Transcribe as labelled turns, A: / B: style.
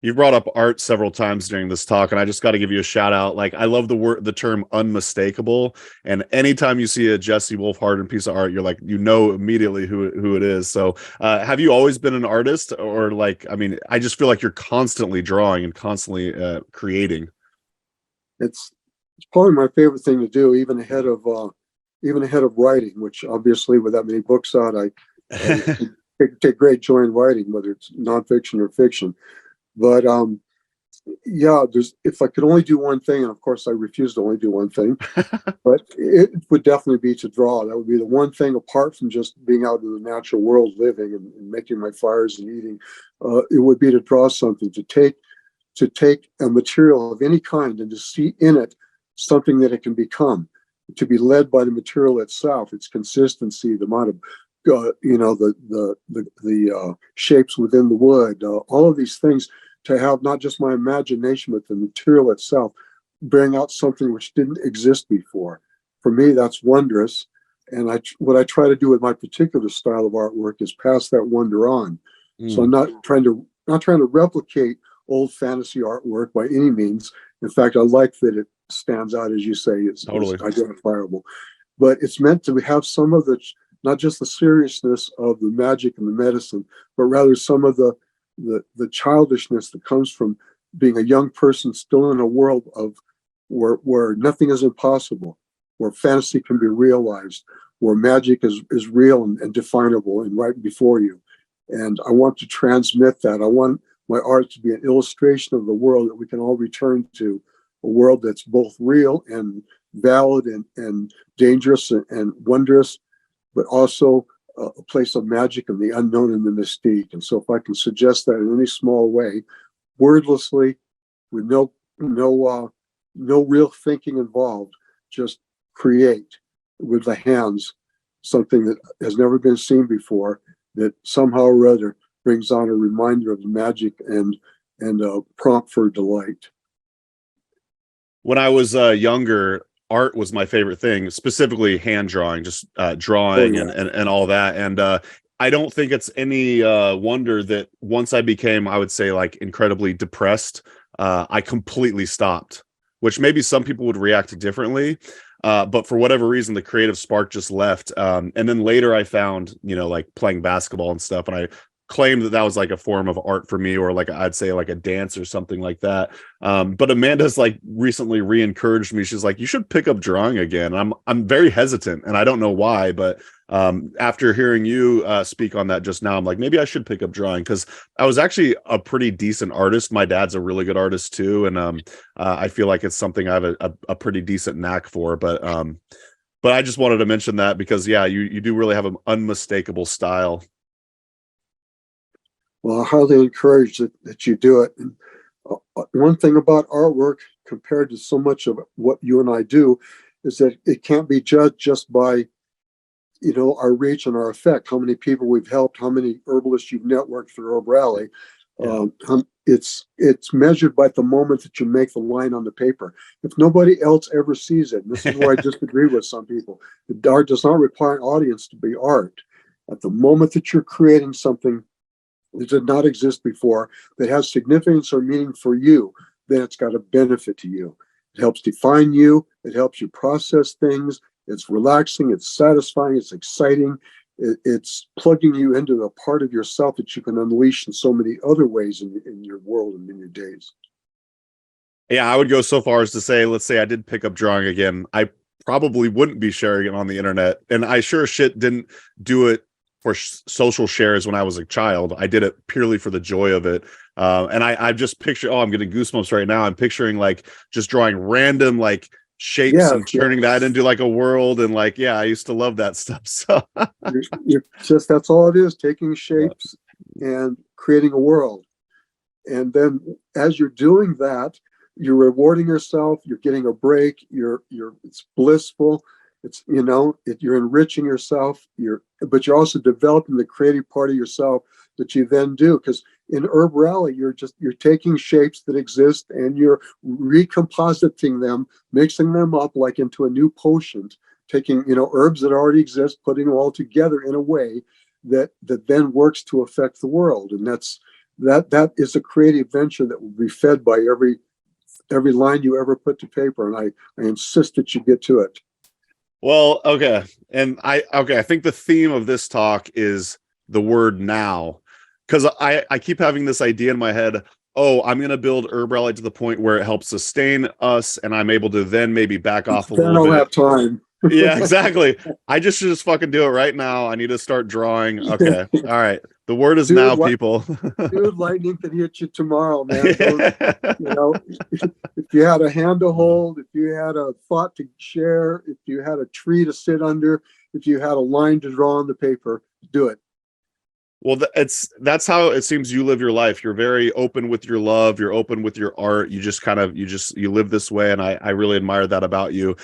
A: You've brought up art several times during this talk, and I just got to give you a shout out. Like, I love the term unmistakable. And anytime you see a Jesse Wolf Hardin piece of art, you're like, you know immediately who it is. So, have you always been an artist, or like, I mean, I just feel like you're constantly drawing and constantly creating.
B: It's probably my favorite thing to do, even ahead of writing. Which obviously, with that many books out, I take great joy in writing, whether it's nonfiction or fiction. But yeah, if I could only do one thing, and of course I refuse to only do one thing, but it would definitely be to draw. That would be the one thing, apart from just being out in the natural world, living and making my fires and eating. It would be to draw something, to take a material of any kind and to see in it something that it can become, to be led by the material itself, its consistency, the amount of the shapes within the wood, all of these things, to have not just my imagination, but the material itself bring out something which didn't exist before. For me, that's wondrous. And what I try to do with my particular style of artwork is pass that wonder on. So I'm not trying to replicate old fantasy artwork by any means. In fact, I like that it stands out, as you say, it's identifiable. But it's meant to have some of the, not just the seriousness of the magic and the medicine, but rather some of the childishness that comes from being a young person still in a world of where nothing is impossible, where fantasy can be realized, where magic is real and definable and right before you. And I want to transmit that. I want my art to be an illustration of the world that we can all return to, a world that's both real and valid and dangerous and wondrous, but also a place of magic and the unknown and the mystique. And so if I can suggest that in any small way, wordlessly, with no real thinking involved, just create with the hands something that has never been seen before, that somehow or other brings on a reminder of the magic and a prompt for delight.
A: When I was younger, art was my favorite thing, specifically hand drawing, just drawing and all that. And I don't think it's any wonder that once I became, I would say, like, incredibly depressed, I completely stopped, which maybe some people would react differently. But for whatever reason, the creative spark just left. And then later I found, like playing basketball and stuff. And I claimed that was like a form of art for me, or like, I'd say like a dance or something like that. But Amanda's like recently re-encouraged me. She's like, you should pick up drawing again. I'm very hesitant, and I don't know why, but after hearing you speak on that just now, I'm like, maybe I should pick up drawing, because I was actually a pretty decent artist. My dad's a really good artist too, and I feel like it's something I have a pretty decent knack for. But I just wanted to mention that because, yeah, you do really have an unmistakable style.
B: Well, I highly encourage that you do it. And one thing about artwork, compared to so much of what you and I do, is that it can't be judged just by, our reach and our effect, how many people we've helped, how many herbalists you've networked through HerbRally. Yeah. It's measured by the moment that you make the line on the paper. If nobody else ever sees it, and this is where I disagree with some people, the art does not require an audience to be art. At the moment that you're creating something that did not exist before, that has significance or meaning for you, then it's got a benefit to you. It helps define you. It helps you process things. It's relaxing. It's satisfying. It's exciting. It's plugging you into a part of yourself that you can unleash in so many other ways in your world and in your days.
A: Yeah, I would go so far as to say, let's say I did pick up drawing again, I probably wouldn't be sharing it on the internet. And I sure shit didn't do it for social shares when I was a child. I did it purely for the joy of it. And I just picture, I'm getting goosebumps right now. I'm picturing like just drawing random like shapes and turning that into like a world. And like, yeah, I used to love that stuff. So
B: you're just, that's all it is, taking shapes and creating a world. And then as you're doing that, you're rewarding yourself, you're getting a break, it's blissful. It's, you're enriching yourself, but you're also developing the creative part of yourself that you then do. Because in HerbRally, you're taking shapes that exist and you're recompositing them, mixing them up like into a new potion, taking, herbs that already exist, putting them all together in a way that then works to affect the world. And that's that is a creative venture that will be fed by every line you ever put to paper. And I insist that you get to it.
A: Well, okay. And I think the theme of this talk is the word now. Because I keep having this idea in my head, oh, I'm going to build HerbRally to the point where it helps sustain us, and I'm able to then maybe back off a
B: Then
A: little
B: I'll
A: bit.
B: have time.
A: Yeah, exactly. I just should just fucking do it right now. I need to start drawing. Okay. All right. The word is
B: Dude,
A: now, people.
B: Dude, lightning can hit you tomorrow, man. Don't, if you had a hand to hold, if you had a thought to share, if you had a tree to sit under, if you had a line to draw on the paper, do it.
A: Well, that's how it seems you live your life. You're very open with your love. You're open with your art. You just kind of you live this way, and I really admire that about you.